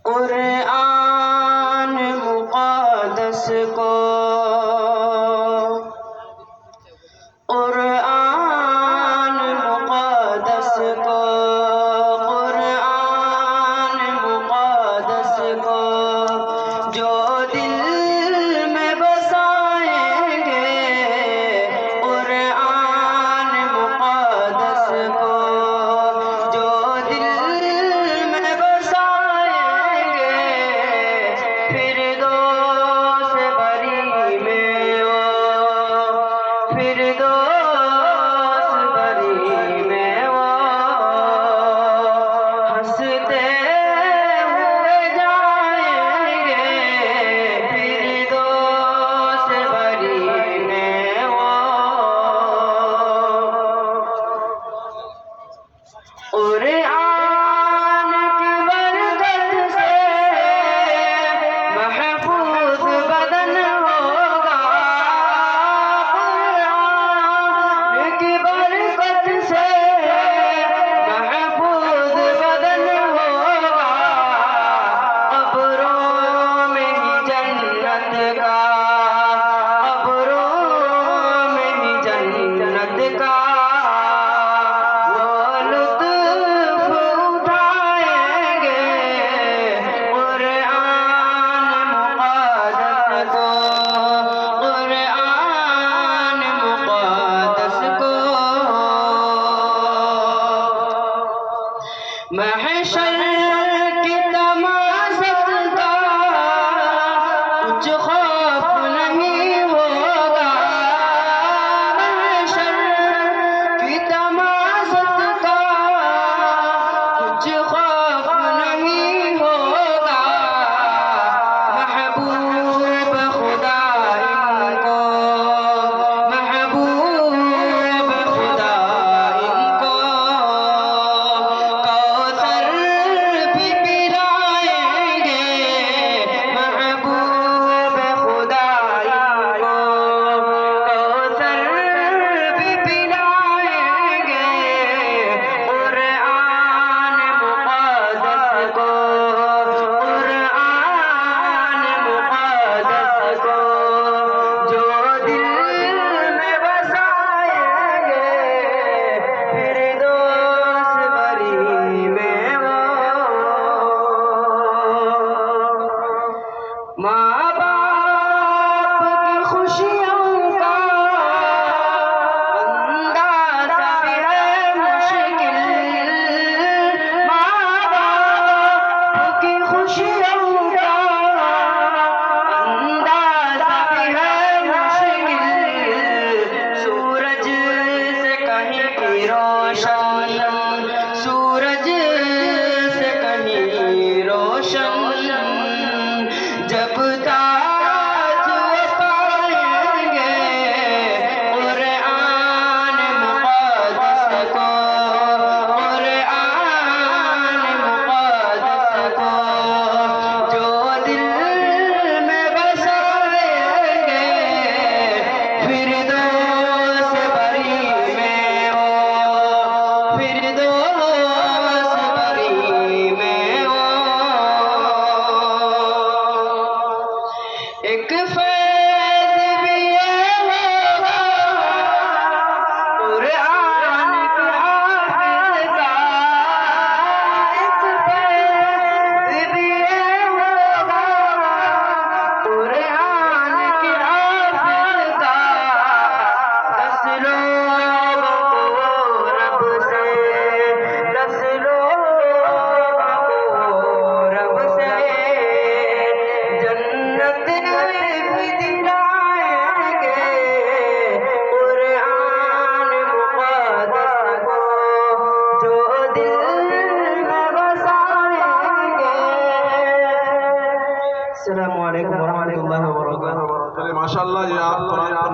قرآن مقدس کو، قرآن مقدس کو، قرآن مقدس کو جو دل میں بسائیں گے، قرآن مقدس کو جو دل میں بسائیں گے، فردوس بری میں وہ، فردوس بری میں وہ ہنستے ہوئے جائیں گے، فردوس بری میں وہ قرآن کی برکت سے محفوظ بدن ہوگا، قرآن کی برکت سے محفوظ بدن ہوگا، قبروں میں ہی جنت کا، قبروں میں ہی جنت کا وہ لطف اٹھائیں گے، قرآن مقدس کو، قرآن مقدس کو محشر کی تمازت کا کچھ خوف نہیں ہوگا، محشر کی تمازت کا کچھ خوف نہیں ہوگا، محبوب خدا ان کو، محبوب خدا ان کو کوثر بھی پلائیں گے، محبوب خدا ان کو کوثر بھی پلائیں گے، قرآن مقدس کو، قرآن مقدس کو جو دل میں بسائیں گے، فردوس بری میں وہ ماں باپ کی خوشیوں کا اندازہ بھی ہے مشکل، ماں باپ کی خوشیوں کا اندازہ بھی ہے مشکل، سورج سے کہیں کی روشن، سورج سے کہیں روشن جب تاج وہ پائیں گے، قرآن مقدس کو، قرآن مقدس کو جو دل میں بسائیں گے، فردوس بری میں وہ، فردوس بری میں وہ ایک فیض بھی یہ ہوگا قرآن کے حافظ کا، ایک فیض بھی یہ ہوگا قرآن کے حافظ کا، 10 لوگوں کو رب سے، 10 لوگوں کو رب سے جنت بھی دلائیں گے، قرآن مقدس کو جو دل میں بسائیں گے۔ السلام علیکم ورحمۃ اللہ وبرکاتہ۔ ماشاء اللہ یہ آپ قرآن